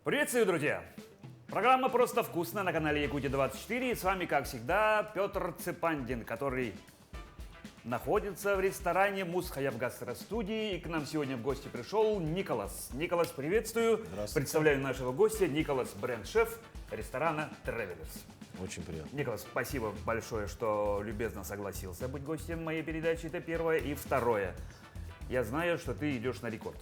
Приветствую, друзья! Программа «Просто вкусно» на канале Якутия-24. И с вами, как всегда, Петр Цепандин, который находится в ресторане Мусхая в гастростудии. И к нам сегодня в гости пришел Николас. Николас, приветствую. Представляю нашего гостя. Николас, бренд-шеф ресторана Travelers. Очень приятно. Николас, спасибо большое, что любезно согласился быть гостем моей передачи. Это первое. И второе. Я знаю, что ты идешь на рекорд.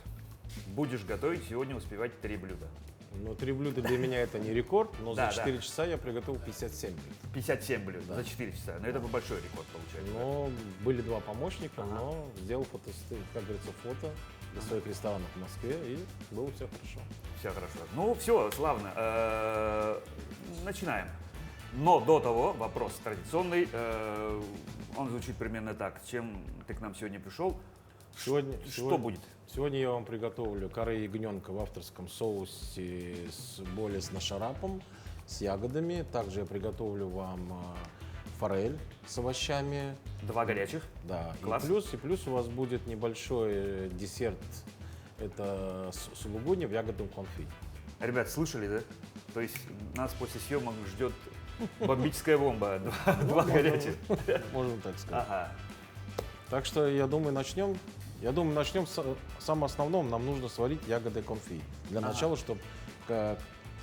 Будешь готовить сегодня успевать 3 блюда. Но 3 блюда для меня это не рекорд, но Да, за 4 часа я приготовил 57 блюд. 57 блюд за 4 часа. Но это большой рекорд получается. Но были 2 помощника, но сделал как говорится, фото для своих ресторанов в Москве, и было все хорошо. Все хорошо. Ну, все, славно. Начинаем. Но до того вопрос традиционный. Он звучит примерно так. Чем ты к нам сегодня пришел? Что будет? Сегодня я вам приготовлю каре ягненка в авторском соусе более с нашарапом, с ягодами. Также я приготовлю вам форель с овощами. 2 горячих. Да. Класс. И плюс у вас будет небольшой десерт. Это сулугуни в ягодном конфи. Ребят, слышали, да? То есть нас после съемок ждет бомбическая бомба. 2 горячих. Можно так сказать. Ага. Так что я думаю, начнем с самого основного. Нам нужно сварить ягоды конфи. Для начала, чтобы ко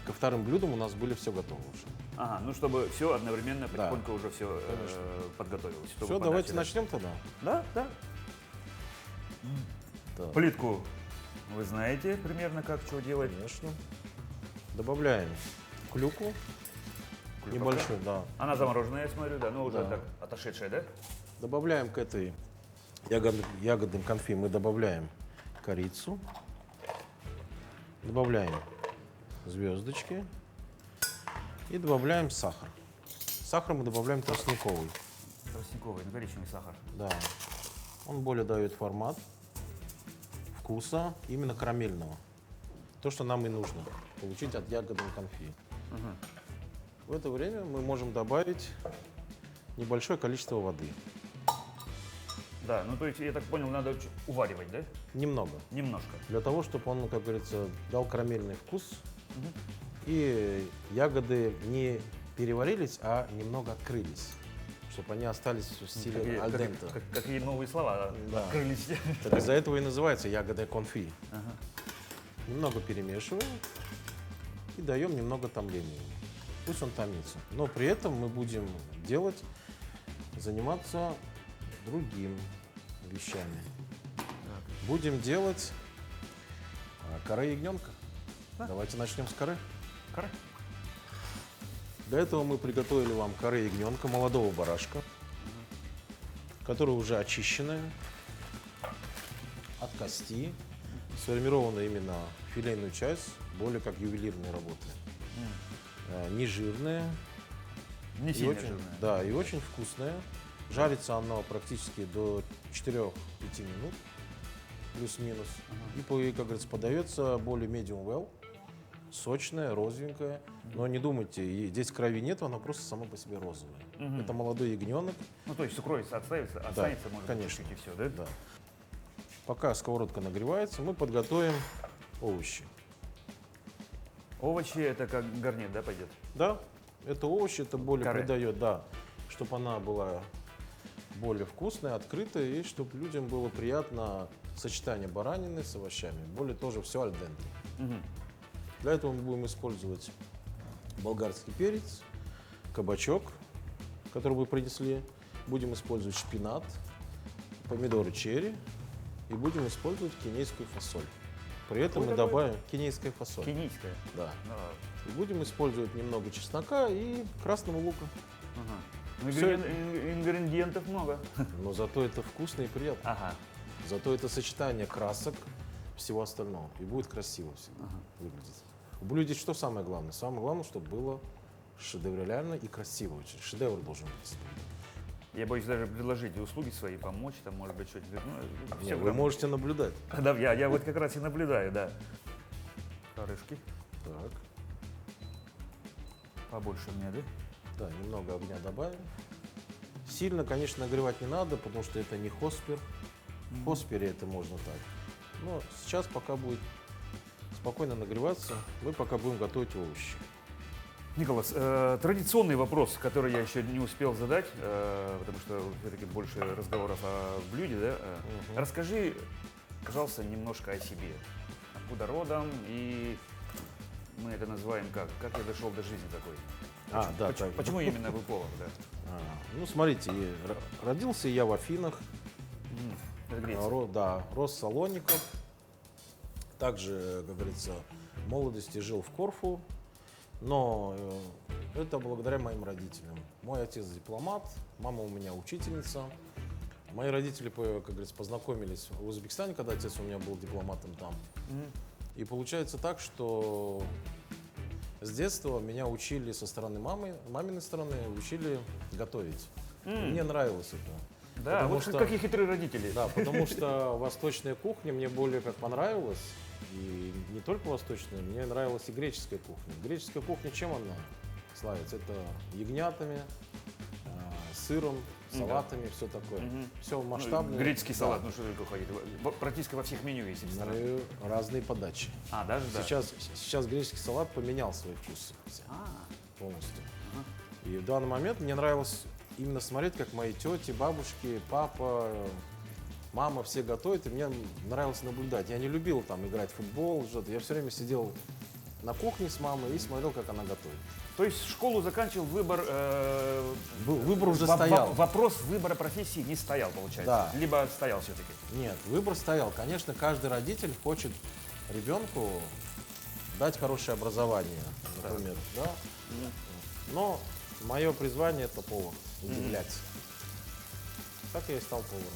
вторым блюдам у нас были все готово уже. Ага, ну чтобы все одновременно, потихоньку уже все подготовилось. Все, давайте начнем тогда. Да. Так. Плитку вы знаете примерно, как что делать? Конечно. Добавляем клюкву. Небольшую, да. Она замороженная, я смотрю, да, но уже Да. так отошедшая, да? Добавляем к этой ягодным конфи, мы добавляем корицу, добавляем звездочки и добавляем сахар. Сахар мы добавляем тростниковый. Тростниковый, коричневый сахар. Да. Он более дает формат вкуса именно карамельного. То, что нам и нужно получить от ягодной конфи. В это время мы можем добавить небольшое количество воды. Да, ну то есть, я так понял, надо уваривать, да? Немного. Немножко. Для того, чтобы он, как говорится, дал карамельный вкус. И ягоды не переварились, а немного открылись. Чтобы они остались в стиле аль денте. Какие новые слова Да. открылись. Так из-за этого и называется ягода конфи. Немного перемешиваем и даем немного томления. Пусть он томится. Но при этом мы будем заниматься другим вещами. Будем делать каре ягненка. Давайте начнем с каре. Каре? Для этого мы приготовили вам каре ягненка, молодого барашка, которое уже очищенное от кости, сформировано именно филейную часть, более как ювелирные работы. Не жирное. Не И сильно очень, жирная. да, и очень вкусное. Жарится оно практически до 4-5 минут, плюс-минус. И, как говорится, подается более medium well, сочное, розовенькое. Но не думайте, здесь крови нет, оно просто само по себе розовое. Это молодой ягненок. Ну то есть сукровица останется, может конечно. быть, и все, да? Да. Пока сковородка нагревается, мы подготовим овощи. Овощи это как гарнир, да, пойдет? Да, это овощи, это более Каре. придает, да, чтобы она была более вкусная, открытая, и чтобы людям было приятно сочетание баранины с овощами. Более тоже все аль денте. Для этого мы будем использовать болгарский перец, кабачок, который вы принесли. Будем использовать шпинат, помидоры черри и будем использовать кенийскую фасоль. При этом мы добавим кенийская фасоль. Кенийская. Да. Да. И будем использовать немного чеснока и красного лука. Ну, Всё ингредиентов много. Но зато это вкусно и приятно. Ага. Зато это сочетание красок, всего остального. И будет красиво всегда выглядеть. В блюде что самое главное? Самое главное, чтобы было шедеврально и красиво очень. Шедевр должен быть. Я боюсь даже предложить услуги свои, помочь, там, может быть, что-то. Ну, всё Вы можете наблюдать. Да, я вот как раз и наблюдаю, да. Корышки. Так. Побольше у меня, да? Да, немного огня добавим. Сильно, конечно, нагревать не надо, потому что это не хоспер. В хоспере это можно так. Но сейчас пока будет спокойно нагреваться. Мы пока будем готовить овощи. Николас, традиционный вопрос, который я еще не успел задать, потому что все-таки больше разговоров о блюде, да? Расскажи, пожалуйста, немножко о себе. Откуда родом и мы это называем как? Как я дошел до жизни такой? Почему именно вы повар, да? Ну, смотрите, родился я в Афинах, Это Греция. рос в Салониках. Также, как говорится, в молодости жил в Корфу, но это благодаря моим родителям. Мой отец дипломат, мама у меня учительница. Мои родители, как говорится, познакомились в Узбекистане, когда отец у меня был дипломатом там. И получается так, что с детства меня учили со стороны маминой стороны, учили готовить. И мне нравилось это. Да, потому вот что- какие хитрые родители. Да, потому что восточная кухня мне более как понравилась. И не только восточная, мне нравилась и греческая кухня. Греческая кухня чем она славится? Это ягнятами, сыром, салатами, все такое. Все масштабное. Греческий Да. салат, ну что только ходит. Практически во всех меню есть ресторан. Ну и разные подачи. Даже да. Сейчас греческий салат поменял свой вкус А, полностью. И в данный момент мне нравилось именно смотреть, как мои тети, бабушки, папа, мама все готовят, и мне нравилось наблюдать. Я не любил там играть в футбол, что-то. Я все время сидел на кухне с мамой и смотрел, как она готовит. То есть школу заканчивал, выбор... Выбор уже стоял. Вопрос выбора профессии не стоял, получается? Да. Либо стоял все-таки? Нет, выбор стоял. Конечно, каждый родитель хочет ребенку дать хорошее образование, например. Да? Но мое призвание это повар, удивлять. Так я и стал поваром.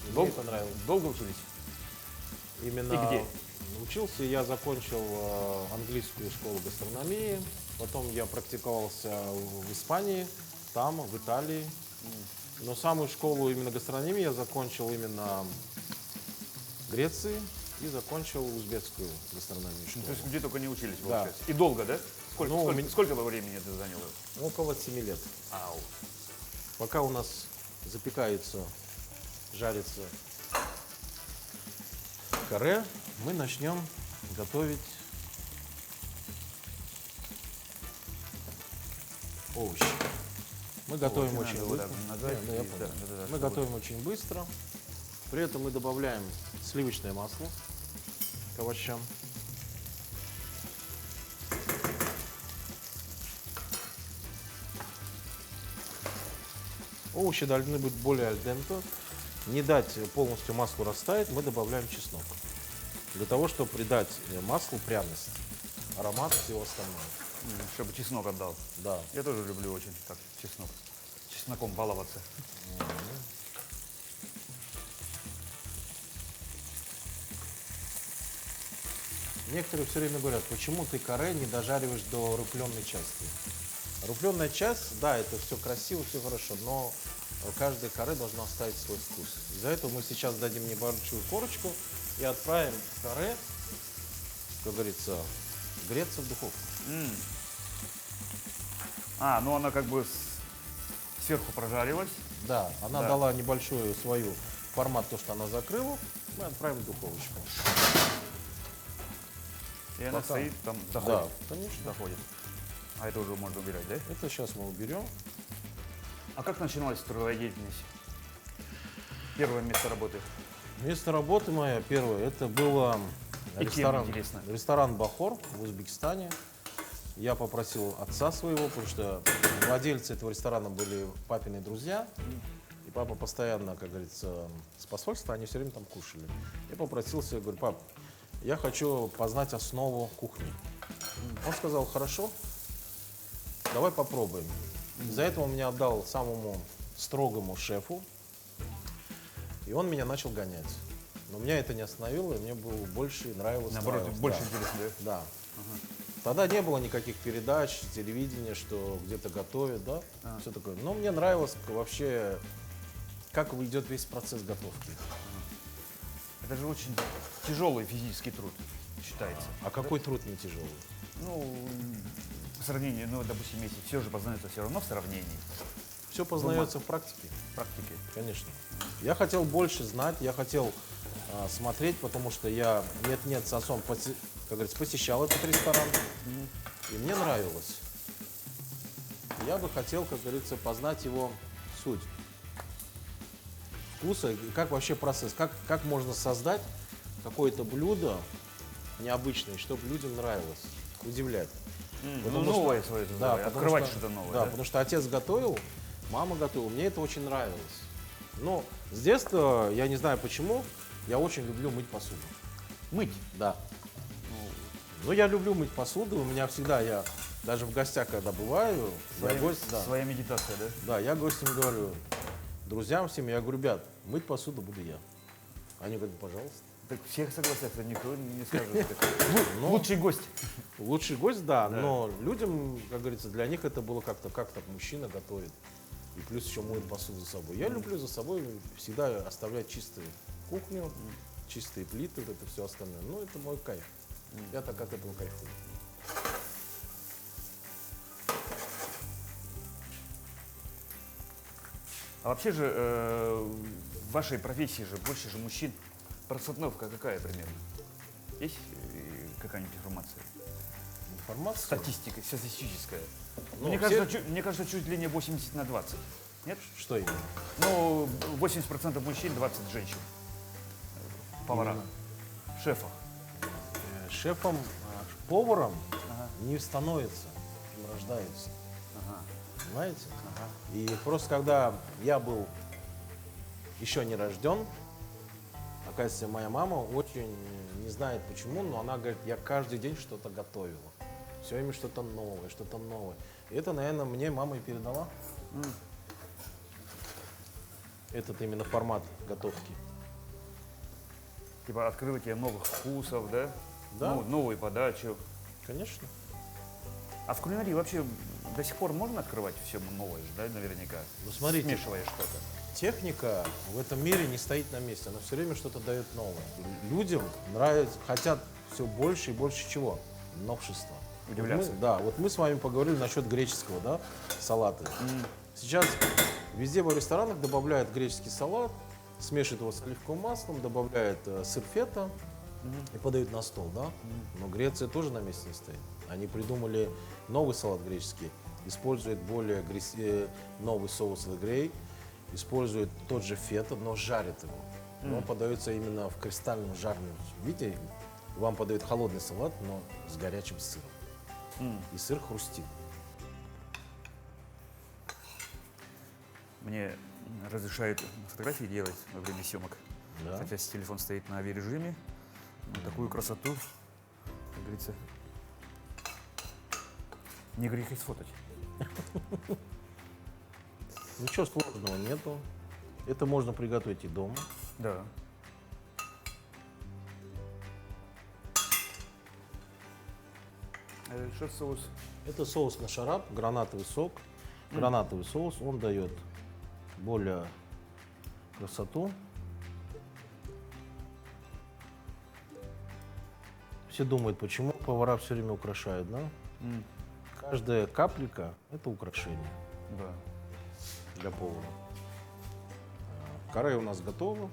И мне это нравилось. Долго учились? Именно И где? учился, я закончил английскую школу гастрономии, потом я практиковался в Испании, там, в Италии. Но самую школу именно гастрономии я закончил именно в Греции и закончил узбекскую гастрономию То школу. есть где только не учились, Да. получается? И долго, да? Сколько, Ну, сколько во времени это заняло? Около 7 лет. Ау. Пока у нас запекается, жарится каре, мы начнем готовить овощи. Мы готовим не очень надо быстро. вот так нажать Да, я и- понял. да, Мы чтобы- готовим очень быстро. При этом мы добавляем сливочное масло к овощам. Овощи должны быть более аль денте. Не дать полностью маслу растаять, мы добавляем чеснок. Для того, чтобы придать маслу пряность, аромат и всего остального. Чтобы чеснок отдал. Да. Я тоже люблю очень так чеснок. Чесноком баловаться. Некоторые все время говорят, почему ты каре не дожариваешь до рубленной части. Рубленная часть, да, это все красиво, все хорошо, но каждое каре должно оставить свой вкус. Из-за этого мы сейчас дадим небольшую корочку и отправим каре, как говорится, греться в духовку. Ну она как бы сверху прожарилась. Да, она Да. дала небольшую свою формат, то, что она закрыла, мы отправим в духовочку. И она Пока. стоит там, доходит. Да, конечно. Доходит. А это уже можно убирать, да? Это сейчас мы уберем. А как начиналась трудовая деятельность? Первое место работы. Место работы мое первое, это было И кем, интересно? ресторан «Бахор» в Узбекистане. Я попросил отца своего, потому что владельцы этого ресторана были папины друзья. И папа постоянно, как говорится, с посольства, они все время там кушали. Я попросился, я говорю, пап, я хочу познать основу кухни. Он сказал, хорошо, давай попробуем. Из-за этого он меня отдал самому строгому шефу, и он меня начал гонять. Но меня это не остановило, и мне было больше нравилось. Наоборот, нравилось, больше да. интересно, да? Да. Тогда не было никаких передач, телевидения, что где-то готовят, да, все такое. Но мне нравилось вообще, как идет весь процесс готовки. Это же очень тяжелый физический труд, считается. А какой труд не тяжелый? Ну, по сравнению, допустим, если все же познается все равно в сравнении, Все познается в практике, в практике. конечно. Я хотел больше знать, я хотел смотреть, потому что я нет-нет с отцом, как говорится, посещал этот ресторан, и мне нравилось. Я бы хотел, как говорится, познать его суть вкуса, и как вообще процесс, как можно создать какое-то блюдо необычное, чтобы людям нравилось, удивлять. Ну, новое свое, Да, открывать что-то новое. Да, потому что отец готовил, мама готовила, мне это очень нравилось. Но с детства, я не знаю почему, я очень люблю мыть посуду. Мыть. Да. Ну, я люблю мыть посуду, у меня всегда, я даже в гостях, когда бываю, я гость, да. Своя медитация, да? Да, я гостям говорю, друзьям всем, я говорю, ребят, мыть посуду буду я. Они говорят, пожалуйста. Так всех согласятся, никто не скажет. Ну, Лучший гость. Лучший гость, да, но людям, как говорится, для них это было как-то, как так мужчина готовит. И плюс еще моет посуду за собой. Я люблю за собой всегда оставлять чистую кухню, чистые плиты, вот это все остальное. Ну, это мой кайф. Я так от этого кайфую. А вообще же в вашей профессии же больше же мужчин. Процентовка какая примерно? Есть какая-нибудь информация? Информация? Статистическая. Ну, Мне кажется, чуть ли не 80/20. Нет? Что именно? Ну, 80% мужчин, 20 женщин. Повара. Шефах. Шефом, поваром не становится, им рождается. Понимаете? И просто когда я был еще не рожден, оказывается, моя мама очень не знает почему, но она говорит, я каждый день что-то готовила. Все время что-то новое, что-то новое. И это, наверное, мне мама и передала. Этот именно формат готовки. Типа открытие новых вкусов, да? Да. Новую подачу. Конечно. А в кулинарии вообще до сих пор можно открывать все новое, да, наверняка? Ну, смотрите. Смешивая что-то. Техника в этом мире не стоит на месте, она все время что-то дает новое. Людям нравится, хотят все больше и больше чего? Новшества. Удивляться. Вот мы с вами поговорили насчет греческого, да, салата. Сейчас везде в ресторанах добавляют греческий салат, смешивают его с оливковым маслом, добавляют сыр фета и подают на стол, да. Но Греция тоже на месте не стоит. Они придумали новый салат греческий, используют более новый соус лагрей, используют тот же фета, но жарят его. Но он подается именно в кристальном жарном виде. Вам подают холодный салат, но с горячим сыром. И сыр хрустит. Мне разрешают фотографии делать во время съемок. Да. Хотя телефон стоит на авиарежиме. Но такую красоту, как говорится, не грех и сфотать. Ничего сложного нету. Это можно приготовить и дома. Да. Что соус? Это соус на шарап, гранатовый сок. Гранатовый соус, он дает более красоту. Все думают, почему повара все время украшают, да? Каждая каплика – это украшение Да. для повара. Каре у нас готово.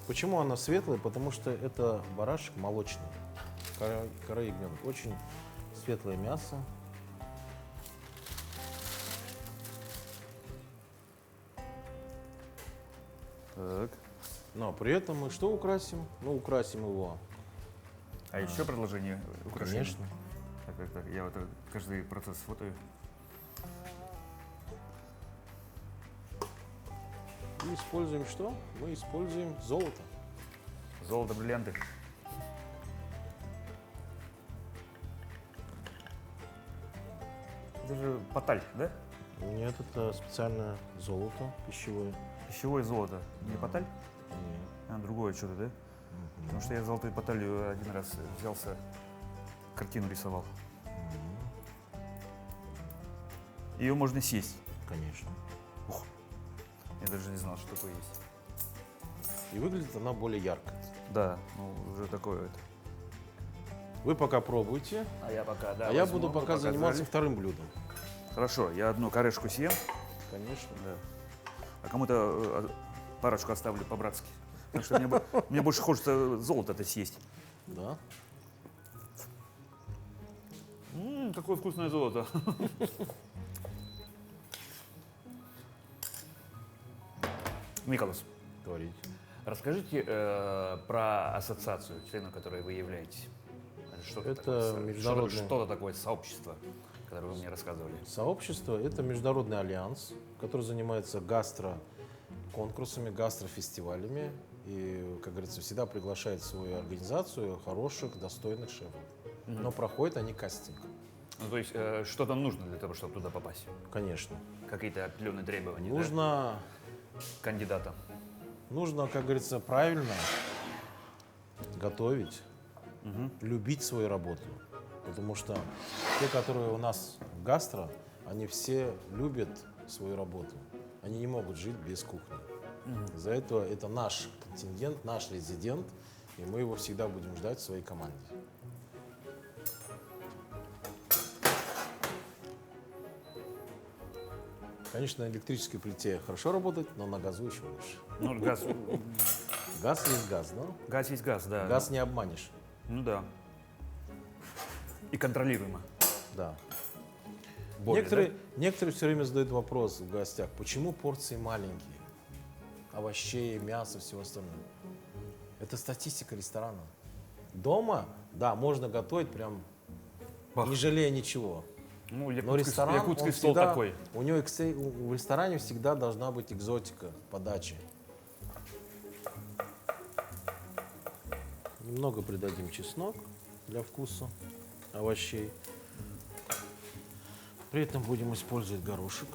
Почему она светлая? Потому что это барашек молочный. Каре ягненок. Очень светлое мясо. Так. Но при этом мы что украсим? Ну, украсим его. А еще продолжение украшений? Конечно. Так. Я вот каждый процесс фотою. И используем что? Мы используем золото. Золото, бриллианты. Это же поталь, да? Нет, это специальное золото пищевое. Пищевое золото. Не поталь? Нет. А, другое что-то, да? Потому что я золотой поталью один раз взялся, картину рисовал. Ее можно съесть. Конечно. Я даже не знал, что такое есть. И выглядит она более ярко. Да, ну уже такое это. Вы пока пробуйте, А я пока, да. а я буду пока заниматься вторым блюдом. Хорошо, я одну корешку съем, Конечно. да. А кому-то парочку оставлю по-братски. Потому что мне больше хочется золото-то съесть. Да. Какое вкусное золото. Николас, Говорите. расскажите про ассоциацию, членом которой вы являетесь. Что-то Это такое, международное- что-то такое сообщество, которое вы мне рассказывали. Сообщество – это международный альянс, который занимается гастро-конкурсами, гастрофестивалями и, как говорится, всегда приглашает в свою организацию хороших, достойных шефов. Но проходят они кастинг, Ну, то есть что-то нужно для того, чтобы туда попасть? конечно. Какие-то определенные требования, Нужно, да, кандидата? как говорится, правильно готовить, любить свою работу. Потому что те, которые у нас в гастро, они все любят свою работу. Они не могут жить без кухни. Из-за этого это наш контингент, наш резидент, и мы его всегда будем ждать в своей команде. Конечно, на электрической плите хорошо работать, но на газу еще лучше. Ну, газ, Газ есть газ, да? газ есть газ, да. Газ не обманешь. Ну да. И контролируемо. Да. Более, Некоторые все время задают вопрос в гостях, почему порции маленькие? Овощей, мяса, всего остального. Это статистика ресторана. Дома, да, можно готовить прям Бах. не жалея ничего. Ну, Но ресторан, якутский он стол всегда, такой. у него в ресторане всегда должна быть экзотика подачи. Немного придадим чеснок для вкуса овощей. При этом будем использовать горошек.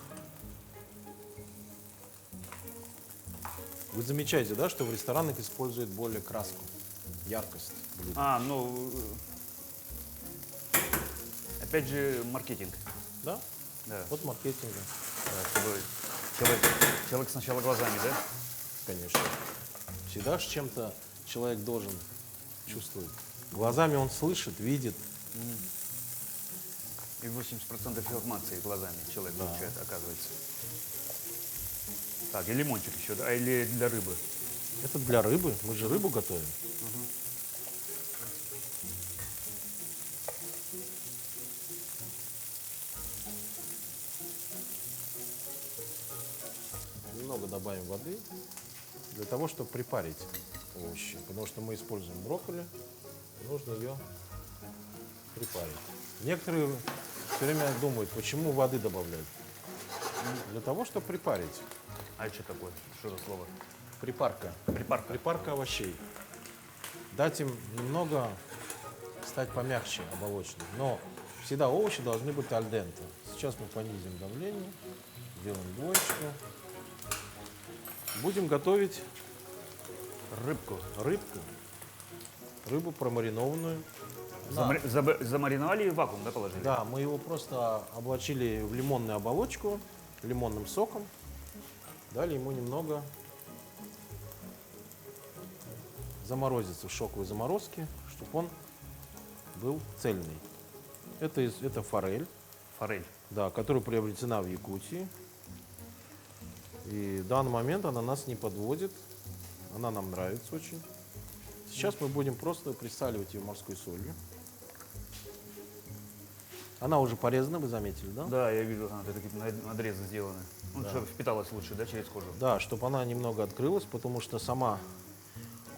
Вы замечаете, да, что в ресторанах используют более краску, яркость блюда. А, ну, опять же, маркетинг. Да? Да. Вот маркетинга, Да, чтобы человек сначала глазами, да? конечно. Всегда же чем-то человек должен чувствовать. Глазами он слышит, видит. И 80% информации глазами человек получает, оказывается. Так, и лимончик еще, да? Или для рыбы? Это для рыбы. Мы же рыбу готовим. Немного добавим воды для того, чтобы припарить овощи. Потому что мы используем брокколи, нужно ее припарить. Некоторые все время думают, почему воды добавляют. Для того, чтобы припарить. А это что такое? Что за слово? Припарка. Припарка. Припарка овощей. Дать им немного стать помягче оболочным. Но всегда овощи должны быть аль денте. Сейчас мы понизим давление, сделаем двоечку. Будем готовить Рыбку. рыбу промаринованную. Замариновали и в вакуум, да, положили? Да, мы его просто облачили в лимонную оболочку, лимонным соком. Дали ему немного заморозиться в шоковой заморозке, чтобы он был цельный. Это форель, Форель. да, которая приобретена в Якутии. И в данный момент она нас не подводит. Она нам нравится очень. Сейчас мы будем просто присаливать ее морской солью. Она уже порезана, вы заметили, да? Да, я вижу, такие надрезы сделаны. Ну, чтобы впиталась лучше, да, через кожу? Да, чтобы она немного открылась, потому что сама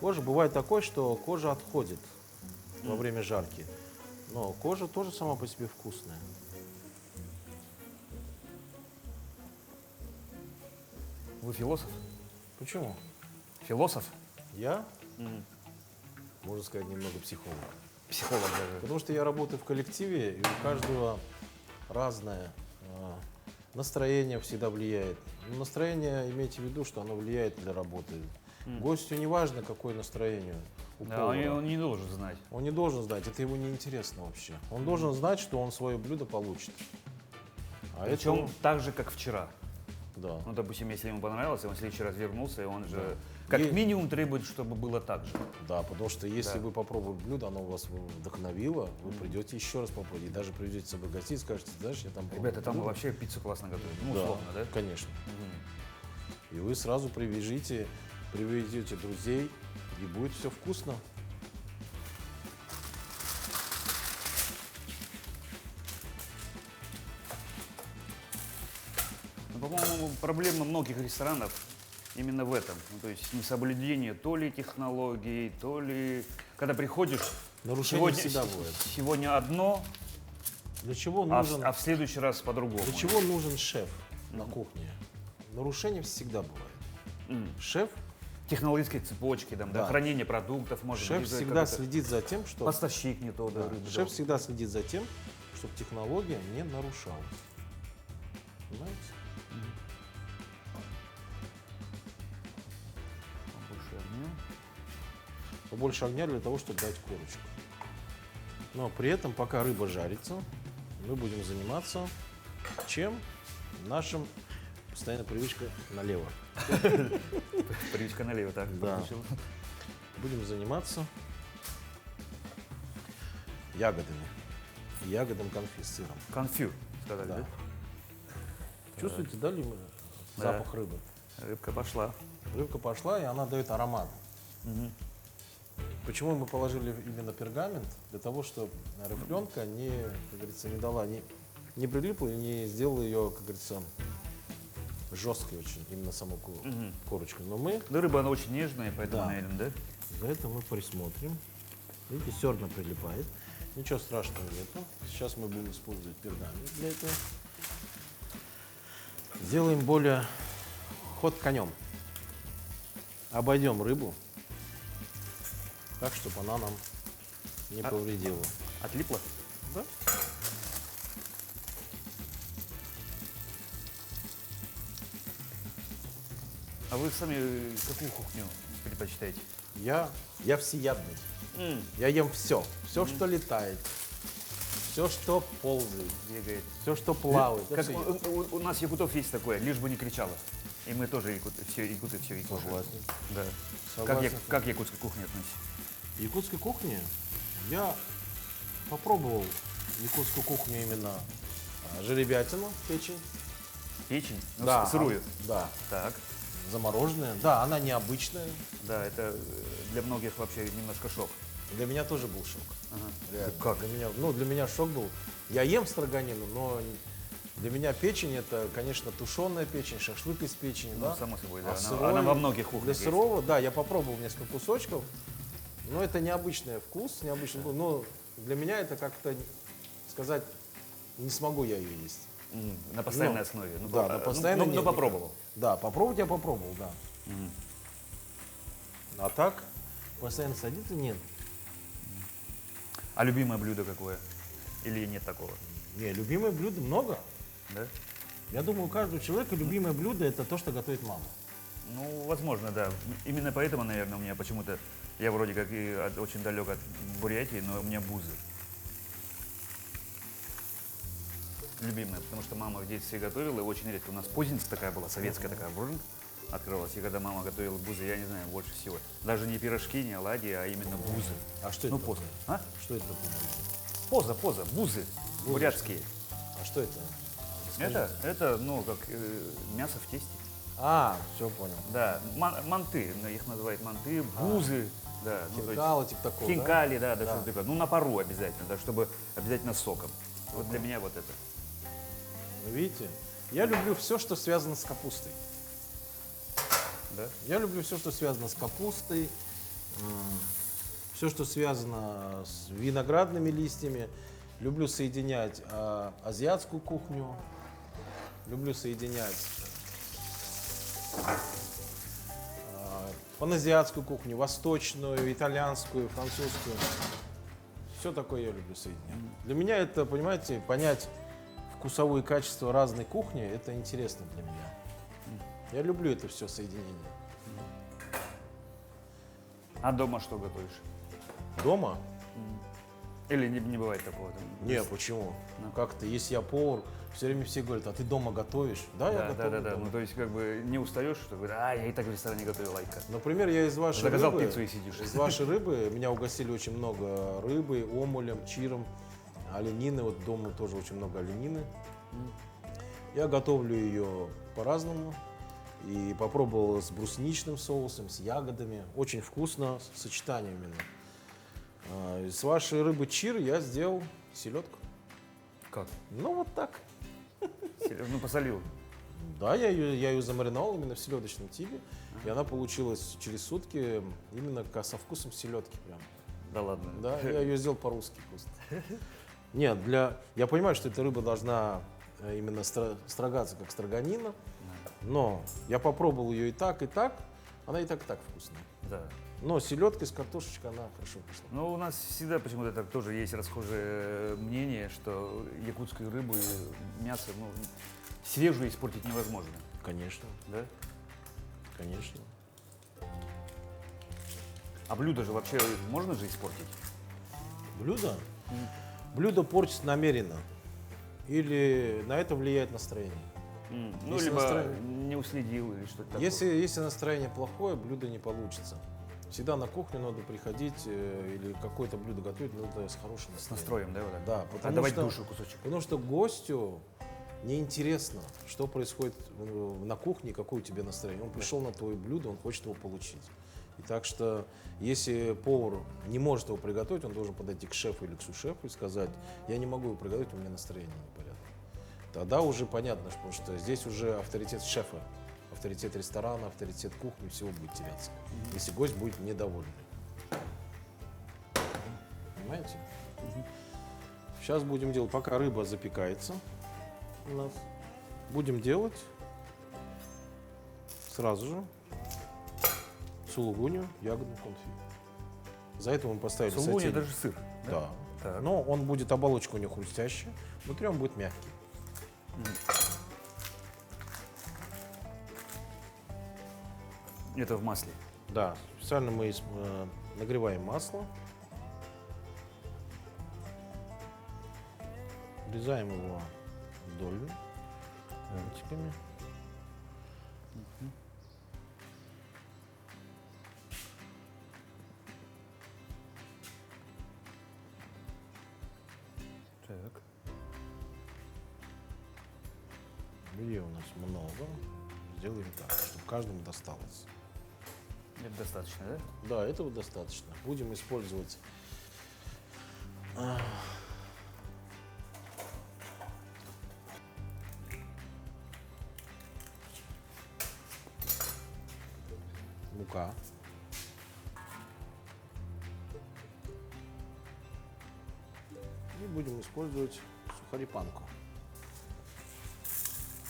кожа, бывает такое, что кожа отходит во время жарки. Но кожа тоже сама по себе вкусная. Вы философ? Почему? Философ? Я, можно сказать, немного психолог. Психолог даже. Потому что я работаю в коллективе, и у каждого разное настроение всегда влияет. Но настроение, имейте в виду, что оно влияет для работы. Гостю не важно, какое настроение у Да, повара. он не должен знать. Он не должен знать, это ему не интересно вообще. Он должен знать, что он свое блюдо получит. А Причем так же, как вчера. да. Ну, допустим, если ему понравилось, и он в следующий раз вернулся, и он же как И- минимум требует, чтобы было так же. Да, потому что если Да. вы попробовали блюдо, оно вас вдохновило, вы придете еще раз попробовать. И даже приведете с собой гостей, скажете, знаешь, я там Ребята, там блюдо». вообще пиццу классно готовят. Ну, Да, условно, да? конечно. Мгм. И вы сразу приведете друзей, и будет все вкусно. Ну, по-моему, проблема многих ресторанов именно в этом. Ну, то есть несоблюдение то ли технологий, то ли... Когда приходишь, Нарушение всегда с- бывает. сегодня одно, Для чего а нужен, в следующий раз по-другому. для чего нужен шеф на кухне? Нарушения всегда бывает. М. Шеф, Технологические цепочки, там, да, Да. хранение продуктов, может шеф быть, всегда как-то следит за тем, что поставщик не то, да, да, рыбу шеф дал. всегда следит за тем, чтобы технология не нарушалась. Понимаете? Побольше огня. Побольше огня для того, чтобы дать корочку. Но при этом, пока рыба жарится, мы будем заниматься чем? Нашим постоянная привычка налево. Привычка налево, так? Да. получил. Будем заниматься ягодами. Ягодом конфи с сыром. Конфю, сказали, Да. да? Чувствуете, да, ли мы Да. запах рыбы? Рыбка пошла. Рыбка пошла, и она дает аромат. Мгм. Почему мы положили именно пергамент? Для того, чтобы рыбленка не, как говорится, не дала, не прилипла и не сделала ее, как говорится, жесткой очень, именно саму корочку. Но мы Да, рыба, она очень нежная, поэтому, Да. наверное, да? за это мы присмотрим. Видите, все равно прилипает. Ничего страшного нету. Сейчас мы будем использовать пергамент для этого. Сделаем более ход конем. Обойдем рыбу так, чтобы она нам не повредила. Отлипла? Да? А вы сами какую кухню предпочитаете? Я всеядный. М, Я ем все. Все, что летает. Все, что ползает. Бегает. Все, что плавает. я Как всё ем. у нас якутов есть такое, лишь бы не кричала. И мы тоже якуты, все якуты, все якуты. Согласен. Да. Согласен. Как якутская кухня относится? В якутской кухне я попробовал якутскую кухню именно жеребятину, печень. Печень? Ну, Да, сырую. Да, Так. замороженная. Да, она необычная. Да, это для многих вообще немножко шок. Для меня тоже был шок. Ага. Реально. Как? Для меня шок был. Я ем строганину, но для меня печень это, конечно, тушеная печень, шашлык из печени, Ну, да. само собой, да. А Она, сырой- она во многих Для кухнях есть. сырого, да, я попробовал несколько кусочков, но это необычный вкус, необычный вкус. Но для меня это как-то сказать, не смогу я ее есть. На постоянной Ну, основе. Ну, да, на постоянной Ну, нет, попробовал. Да, попробовать я попробовал, да. А так, постоянно садиться нет. А любимое блюдо какое? Или нет такого? Не, любимое блюдо много. Да? Я думаю, у каждого человека любимое блюдо это то, что готовит мама. Ну, возможно, да. Именно поэтому, наверное, у меня почему-то, я вроде как и очень далек от Бурятии, но у меня бузы. Любимая, потому что мама в детстве готовила, и очень редко. У нас позинка такая была, советская такая, открылась. И когда мама готовила бузы, я не знаю, больше всего. Даже не пирожки, не оладьи, а именно бузы. А что Ну, это? поза. такое? А? Что это такое? Поза, бузы. Бурятские. А что это? Это, ну, как мясо в тесте. А, все понял. Да, манты, их называют манты, бузы, да. ну, то есть Хинкала, типа такого, хинкали, да, Да. что-то такое. Ну, на пару обязательно, да, чтобы обязательно с соком. Вот для меня вот это. да? Видите? Я люблю все, что связано с капустой. Да? Я люблю все, что связано с капустой, все, что связано с виноградными листьями. Люблю соединять азиатскую кухню, люблю соединять паназиатскую кухню, восточную, итальянскую, французскую. Все такое я люблю соединять. Для меня это, понимаете, понять вкусовые качества разной кухни, это интересно для меня. Я люблю это все соединение. А дома что готовишь? Дома Или не бывает такого? Там? Не, почему? Ну. Как-то, если я повар, все время все говорят, а ты дома готовишь? Да, я готовлю Да. дома. Ну, то есть, как бы не устаешь, что говоришь, я и так в ресторане готовил, лайка. Например, я из вашей Заказал рыбы, пиццу и сидишь. из вашей рыбы меня угостили очень много рыбы, омулем, чиром, оленины. Вот дома тоже очень много оленины. Я готовлю ее по-разному. И попробовал с брусничным соусом, с ягодами. Очень вкусно, сочетание именно. Из вашей рыбы чир я сделал селедку. Как? Ну, вот так. Ну, посолил. Да, я ее замариновал именно в селедочном тибе. И она получилась через сутки именно со вкусом селедки прям. Да ладно. Да, я ее сделал по-русски просто. Нет, я понимаю, что эта рыба должна именно строгаться, как строганина. Но я попробовал ее и так, она и так вкусная. Да. Но селедка с картошечкой, она хорошо пошла. Но у нас всегда почему-то так тоже есть расхожее мнение, что якутскую рыбу и мясо, ну, свежую испортить невозможно. Конечно, Да? конечно. А блюдо же вообще можно же испортить? Блюдо? Блюдо портится намеренно. Или на это влияет настроение. Ну, Если либо настроение- не уследил или что-то такое. Если настроение плохое, блюдо не получится. Всегда на кухню надо приходить или какое-то блюдо готовить, надо с хорошим С настроением. настроем, да, вот так? Да, потому Отдавать что, душу кусочек. потому что гостю неинтересно, что происходит на кухне, какое у тебя настроение. Он пришел на твое блюдо, он хочет его получить. И так что, если повар не может его приготовить, он должен подойти к шефу или к су-шефу и сказать, я не могу его приготовить, у меня настроение непорядок. Тогда уже понятно, потому что здесь уже авторитет шефа, авторитет ресторана, авторитет кухни, всего будет теряться, если гость будет недоволен. Понимаете? Сейчас будем делать, пока рыба запекается у нас, будем делать сразу же сулугунью, ягодный конфит. За это мы поставили Сулугуни — сотейник. это же сыр. Да. Так. Но он будет, оболочка у него хрустящая, внутри он будет мягкий. Это в масле. Да, специально мы нагреваем масло, врезаем его вдоль ломтиками. Так. Ее у нас много. Сделаем так, чтобы каждому досталось. Это достаточно, да? Да, этого достаточно. Будем использовать мука. И будем использовать сухари панку.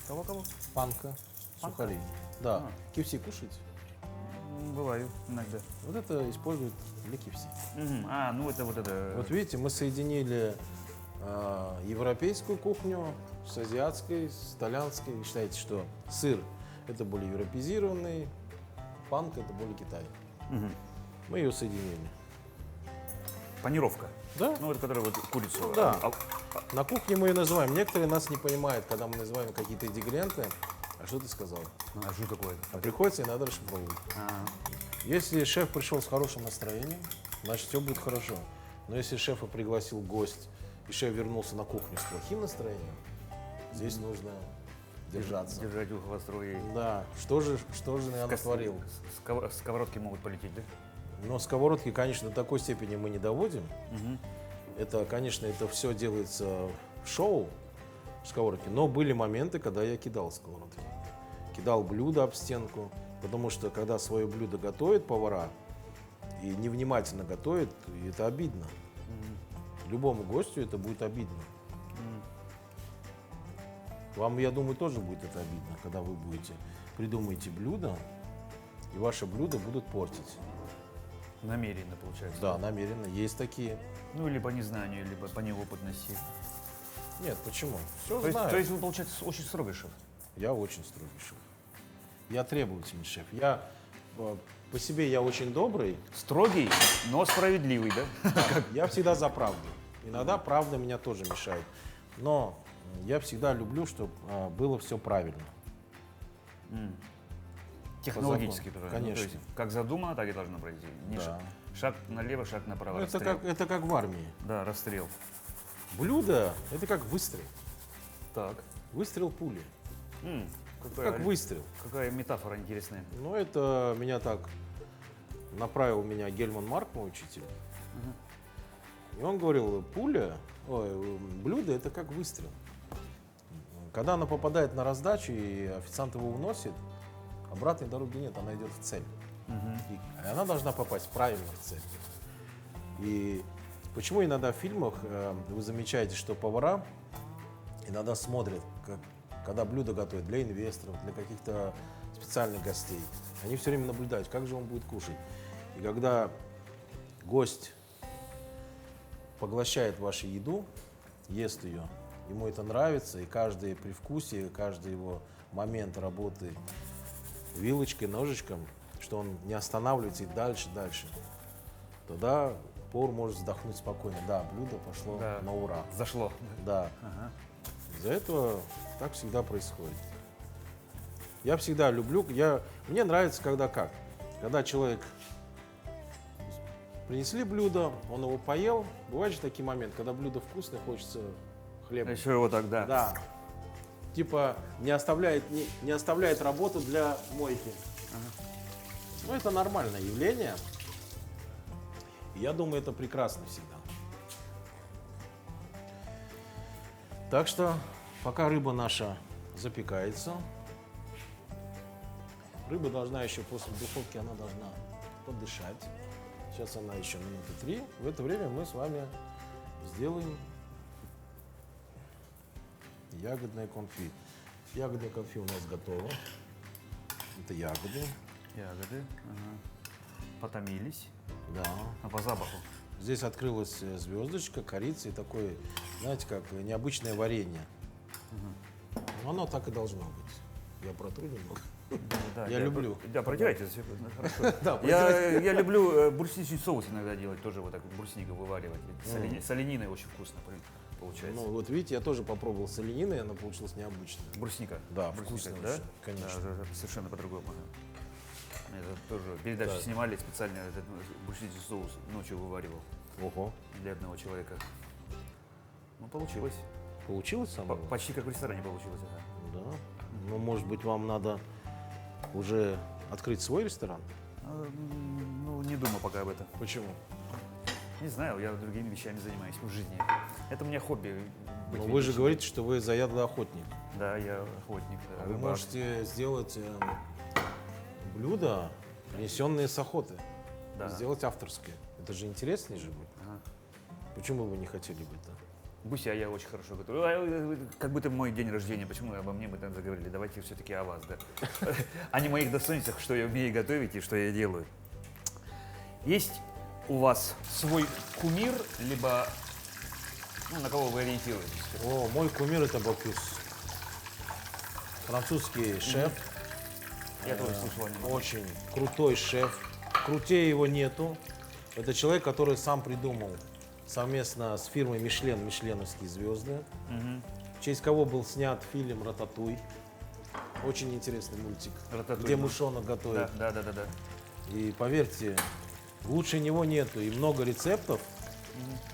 Кого? Панка, сухари. Да, KFC кушать. Бываю иногда. Вот это используют для KFC. Ну это вот это. Вот видите, мы соединили европейскую кухню с азиатской, с итальянской. Считаете, что сыр это более европеизированный, панка это более Китай. Мы ее соединили. Панировка. Да? Ну, вот которая вот курицу. Да. На кухне мы ее называем. Некоторые нас не понимают, когда мы называем какие-то ингредиенты. А что ты сказал? А что такое? А приходится иногда расшифровывать. Если шеф пришел с хорошим настроением, значит все будет хорошо. Но если шефа пригласил гость, и шеф вернулся на кухню с плохим настроением, здесь нужно держаться. Держать ухо востро и... Да, что же я натворил? Сковородки могут полететь, да? Но сковородки, конечно, до такой степени мы не доводим. Это, конечно, это все делается в шоу, сковородки. Но были моменты, когда я кидал сковородки. Кидал блюдо об стенку. Потому что, когда свое блюдо готовят повара и невнимательно готовят, это обидно. Любому гостю это будет обидно. Вам, я думаю, тоже будет это обидно, когда вы придумаете блюдо, и ваше блюдо будут портить. Намеренно, получается. Да, намеренно. Есть такие. Ну, или по незнанию, либо по неопытности. Нет, почему? Все То знаю. есть вы, получается, очень строгий шеф? Я очень строгий шеф. Я требовательный шеф. По себе я очень добрый. Строгий, но справедливый, да? Я всегда за правду. Иногда правда меня тоже мешает. Но я всегда люблю, чтобы было все правильно. Технологически закону, тоже. конечно. То есть, как задумано, так и должно пройти. Не Да. шаг налево, шаг направо. Это расстрел. это как в армии. Да, расстрел. Блюдо это как выстрел. Так. Выстрел пули. Какая, Как выстрел. какая метафора интересная. Ну, это меня так направил меня Гельман Марк, мой учитель. И он говорил, блюдо это как выстрел. Когда она попадает на раздачу и официант его уносит, обратной дороги нет, она идет в цель. И она должна попасть правильно в цель. И почему иногда в фильмах вы замечаете, что повара иногда смотрят, когда блюдо готовят для инвесторов, для каких-то специальных гостей. Они все время наблюдают, как же он будет кушать. И когда гость поглощает вашу еду, ест ее, ему это нравится, и каждое привкусие, каждый его момент работы вилочкой, ножичком, что он не останавливается и дальше, тогда повар может вздохнуть спокойно. Да, блюдо пошло Да. на ура. Зашло. Да. Ага. Из-за этого так всегда происходит. Я всегда люблю, мне нравится, когда человек принесли блюдо, он его поел. Бывают же такие моменты, когда блюдо вкусное, хочется хлеба. Еще его тогда. Да. Типа не оставляет работу для мойки. Ну, это нормальное явление. И я думаю, это прекрасно всегда. Так что, пока рыба наша запекается, рыба должна еще после духовки, она должна подышать. Сейчас она еще минуты 3. В это время мы с вами сделаем ягодное конфи. Ягодное конфи у нас готово. Это ягоды. Ягоды. Ага. Потомились. Да. А по запаху. Здесь открылась звездочка, корица и такое, знаете, как необычное варенье. Но оно так и должно быть. Я протру немного. Да, Я люблю. Да, протирайте. Хорошо. Да, Я люблю брусничный соус иногда делать, тоже вот так бруснику вываривать. Солениной очень вкусно получается. Ну вот видите, я тоже попробовал с олениной, она получилась необычная. Брусника. Да, Брусника, вкусно да? очень, конечно. Да, это совершенно по-другому. Это тоже передачу Да. снимали специально, этот брусничный соус ночью вываривал Ого. для одного человека. Ну, получилось. Получилось самое? Почти как в ресторане получилось. Да. Да. Ну, может быть, вам надо уже открыть свой ресторан? Ну, не думаю пока об этом. Почему? Не знаю, я другими вещами занимаюсь в жизни. Это у меня хобби. быть Ну, вы же ведущим. говорите, что вы заядлый охотник. Да, я охотник. Да, Вы рыбак. можете сделать блюда, принесенные с охоты. Да. Сделать авторское. Это же интереснее же будет. Ага. Почему вы не хотели бы это? Гуся я очень хорошо готовлю. Как будто мой день рождения. Почему обо мне мы там заговорили? Давайте все-таки о вас, да. А не моих достоинствах, что я умею готовить и что я делаю. Есть у вас свой кумир, либо на кого вы ориентируетесь? О, мой кумир это Бокюс. Французский шеф. Я тоже слышал о нем. Очень крутой шеф. Крутее его нету. Это человек, который сам придумал совместно с фирмой Мишлен, мишленовские звезды. В честь кого был снят фильм «Рататуй». Очень интересный мультик, «Рататуй», где да. мышонок готовит. Да. И поверьте, лучше него нету. И много рецептов,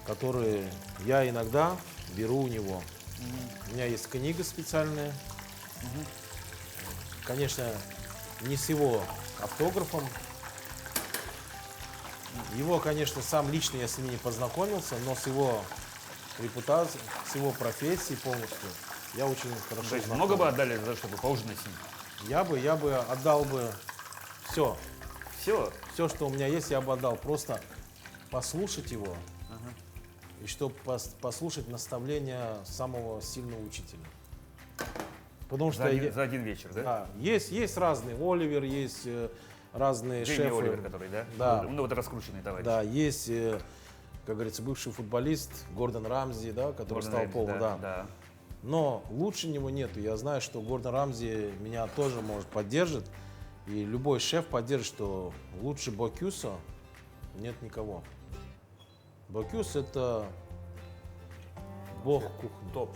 которые я иногда беру у него. У меня есть книга специальная. Конечно, не с его автографом. Его, конечно, сам лично я с ним не познакомился, но с его репутацией, с его профессией полностью я очень хорошо То есть знаком. много бы отдали за то, чтобы поужинать с ним? Я бы отдал бы все. Все? Все, что у меня есть, я бы отдал. Просто послушать его и чтобы послушать наставления самого сильного учителя. Потому что За один вечер, да? да, есть разные. Оливер, есть разные Джейми шефы. Оливер, который, да? Да. Ну, вот раскрученный товарищ. Да, есть, как говорится, бывший футболист Гордон Рамзи, да, который Гордон стал Рамзи, поваром. да, Да. да. Но лучше него нету. Я знаю, что Гордон Рамзи меня тоже может поддержит. И любой шеф поддержит, что лучше Бокюса нет никого. Бокюс это бог кухни. Топ.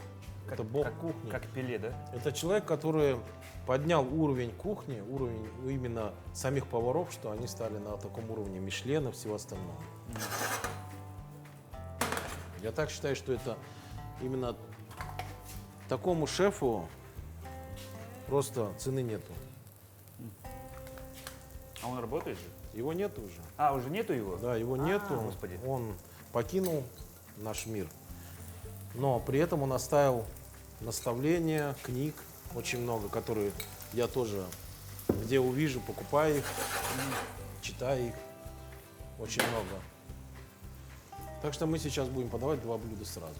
Это бог кухни. Как Пеле, да? Это человек, который поднял уровень кухни, уровень именно самих поваров, что они стали на таком уровне Мишлена и всего остального. Я так считаю, что это именно такому шефу просто цены нету. А он работает же? Его нету уже. А, уже нету его? Да, его нету. Господи. Он покинул наш мир. Но при этом он оставил наставления, книг очень много, которые я тоже где увижу, покупаю их, читаю их. Очень много. Так что мы сейчас будем подавать 2 блюда сразу.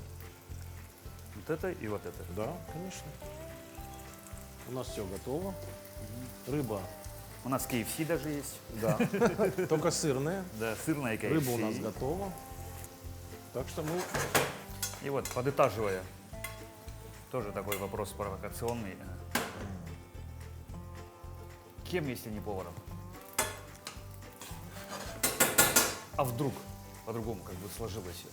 Вот это и вот это. Да, конечно. У нас все готово. Рыба, У нас KFC даже есть. да, только сырная. Да, сырная KFC. Рыба у нас готова. Так что мы... И вот, подытаживая, тоже такой вопрос провокационный. Кем, если не поваром? А вдруг по-другому как бы сложилось?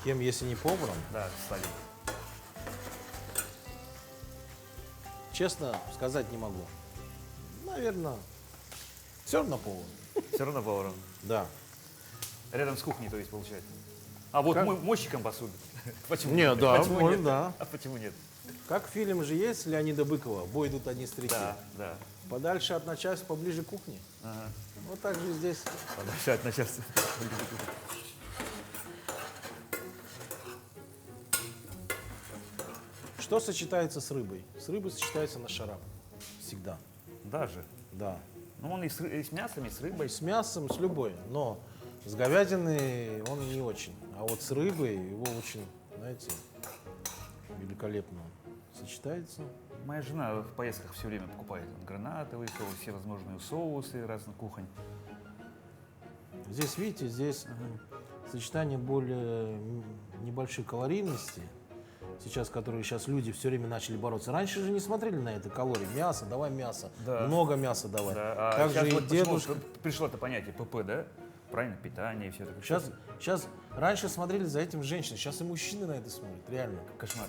Кем, если не поваром? Да, стали. Честно сказать не могу. Наверное, все равно повар. Все равно поваром. Да. Рядом с кухней, то есть, получается. А вот Как? мойщиком посуды. Почему Не, нет? да, Почему может, нет? да. А почему нет? Как фильм же есть Леонида Быкова «Бой идут одни старики». Да, да. Подальше от начальства, поближе к кухне. Ага. Вот так же здесь. Подальше от начальства. Что сочетается с рыбой? С рыбой сочетается нашарап. Всегда. Даже. Да. Ну, он и с мясом, и с рыбой. С мясом, с любой. Но с говядиной он не очень. А вот с рыбой его очень, знаете, великолепно сочетается. Моя жена в поездках все время покупает гранатовый соус, все возможные соусы разных кухонь. Здесь, видите, здесь сочетание более небольшой калорийности, сейчас, которые сейчас люди все время начали бороться. Раньше же не смотрели на это калории. Мясо, давай мясо. Да. Много мяса давай. Да, а Также сейчас и вот дедушка. пришло это понятие ПП, да? Правильно, питание и все такое. Сейчас раньше смотрели за этим женщины, сейчас и мужчины на это смотрят, реально. Кошмар.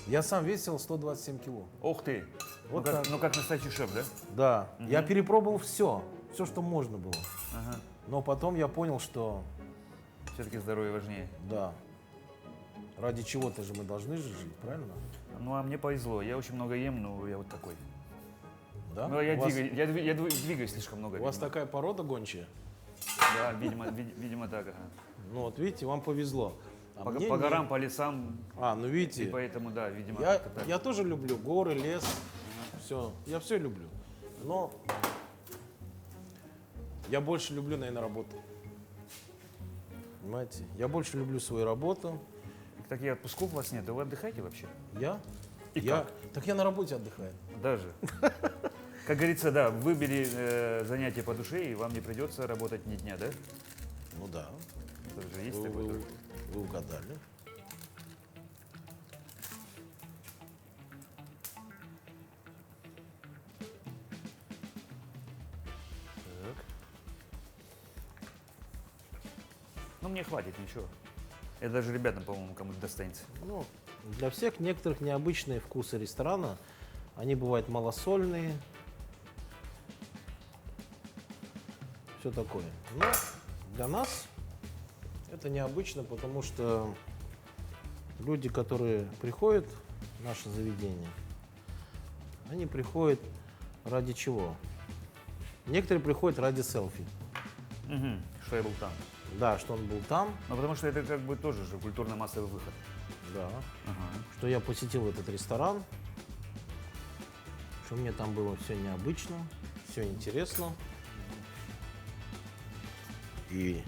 Я сам весил 127 кило. Ух ты. Вот ну, как, так. ну как настоящий шеф, да? Да, я перепробовал все, что можно было. Ага. Но потом я понял, что Все-таки здоровье важнее. да, ради чего-то же мы должны же жить, правильно? Ну а мне повезло. Я очень много ем, но я вот такой. Да? Ну, я у вас, двигаюсь слишком много. у вас видимо. такая порода гончая? Да, видимо так. Ага. Ну вот видите, вам повезло. А По, мне по нет. горам, по лесам. Ну И видите, поэтому, да, видимо, как-то так. я тоже люблю горы, лес, все, я все люблю. Но я больше люблю, наверное, работу. Понимаете? Я больше люблю свою работу. Таких отпусков у вас нет, а вы отдыхаете вообще? Я? И я, как? Так я на работе отдыхаю. Даже. Как говорится, да, выбери занятие по душе, и вам не придется работать ни дня, да? Ну да, Это же есть вы, такое. вы- тоже. вы угадали. Так. Ну, мне хватит, ничего. Это даже ребятам, по-моему, кому-то достанется. Ну, для всех некоторых необычные вкусы ресторана, они бывают малосольные, все такое. Но для нас это необычно, потому что люди, которые приходят в наше заведение, они приходят ради чего? Некоторые приходят ради селфи. Мгм, что я был там. Да, что он был там, Ну, потому что это как бы тоже же культурно-массовый выход. да, Ага. что я посетил этот ресторан, что мне там было все необычно, все интересно. И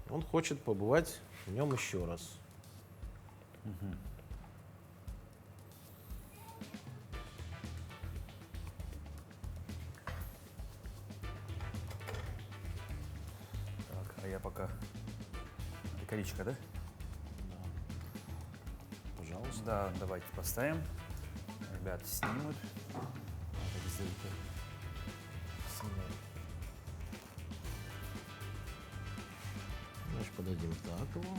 он хочет побывать в нем еще раз. Так, а я пока... Это коричка, да? Пожалуйста. Да, давайте поставим. Ребята снимут. Обязательно снимут. подадим так его.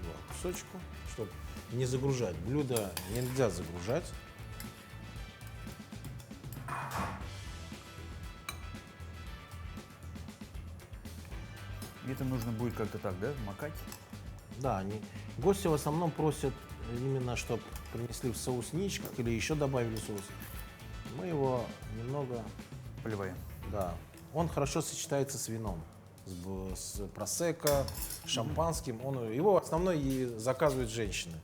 Два кусочка, чтобы не загружать. Блюдо нельзя загружать. И это нужно будет как-то так, да, макать? Да, гости в основном просят именно, чтобы принесли в соусничках или еще добавили соус. Мы его немного, Поливаем. да, он хорошо сочетается с вином, с просекко, шампанским. Его в основном и заказывают женщины.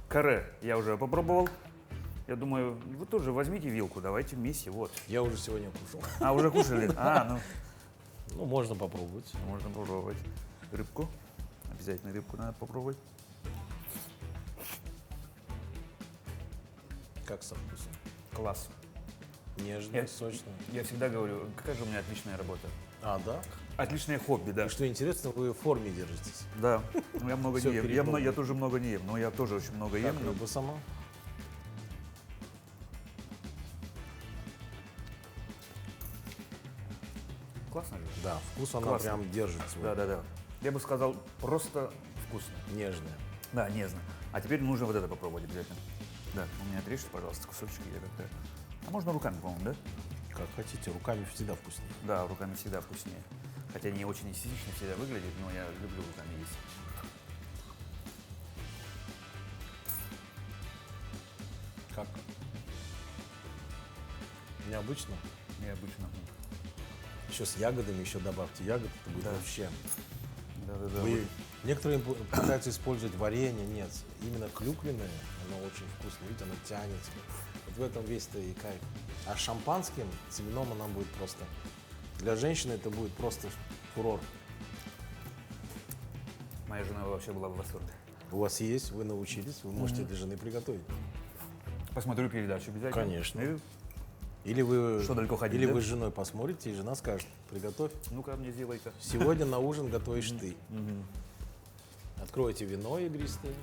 Каре я уже попробовал. Я думаю, вы тоже возьмите вилку, давайте вместе, вот. Я уже сегодня кушал. А, уже кушали? Ну, Ну, можно попробовать. можно попробовать. Рыбку. Обязательно рыбку надо попробовать. Как со вкусом? Класс. Нежно, Я- сочно. Я всегда говорю, какая же у меня отличная работа. А, да? Отличное хобби, да. И что интересно, вы в форме держитесь. Да, я много Всё не ем. перепробовал. Я тоже много не ем, но я тоже очень много ем. Как рыба сама? Классно же. Да, вкус она Классно. прям держит свой. Да. Я бы сказал, просто вкусно. Нежная. Да, нежно. А теперь нужно вот это попробовать обязательно. Да, у меня отрежьте, пожалуйста, кусочки. Я как-то... А можно руками, по-моему, да? Как хотите, руками всегда вкуснее. Да, руками всегда вкуснее. Хотя не очень эстетично всегда выглядит, но я люблю руками есть. Как? Необычно. Необычно. Еще с ягодами, еще добавьте ягод, это будет Да. вообще. Да. Вы- Некоторые пытаются использовать варенье, нет. Именно клюквенное, оно очень вкусное, видите, оно тянется. Вот в этом весь-то и кайф. А с шампанским, с вином она будет просто... Для женщины это будет просто фурор. Моя жена вообще была в восторге. У вас есть, вы научились, вы можете для жены приготовить. Посмотрю передачу обязательно. Конечно. И Или вы, Что, далеко ходить, или да? вы с женой посмотрите, и жена скажет, приготовь. ну-ка мне сделай-ка. Сегодня на ужин готовишь ты. Откройте вино игристое.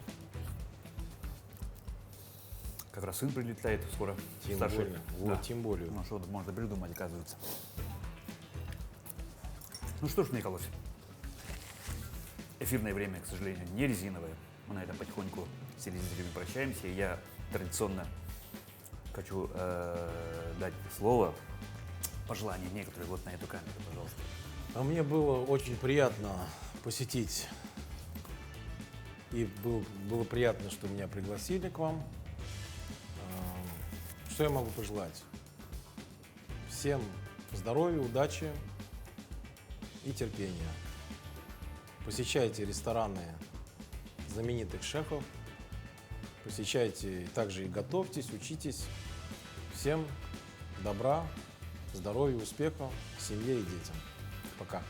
Как раз сын прилетает скоро. Тем Старший. более. Вот, Да. тем более. Ну что тут можно придумать, оказывается. Ну что ж, Николас, эфирное время, к сожалению, не резиновое. Мы на этом потихоньку с телезрителями прощаемся. И я традиционно хочу дать слово, пожелания некоторые вот на эту камеру, пожалуйста. А мне было очень приятно посетить. И было приятно, что меня пригласили к вам. Что я могу пожелать? Всем здоровья, удачи и терпения. Посещайте рестораны знаменитых шефов. Посещайте, также и готовьтесь, учитесь. Всем добра, здоровья, успехов, семье и детям. Пока.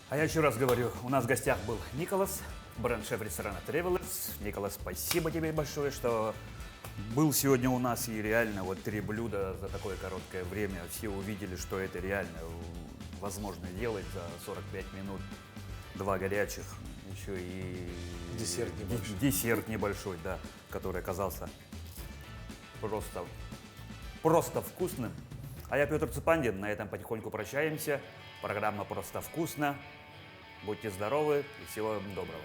А я еще раз говорю, у нас в гостях был Николас, бренд-шеф ресторана Travelers. Николас, спасибо тебе большое, что был сегодня у нас. И реально вот 3 блюда за такое короткое время. Все увидели, что это реально возможно делать за 45 минут. 2 горячих, еще и Десерт небольшой. Десерт небольшой, да, который оказался просто вкусным. А я Петр Цепандин, на этом потихоньку прощаемся. Программа «Просто вкусно». Будьте здоровы и всего вам доброго.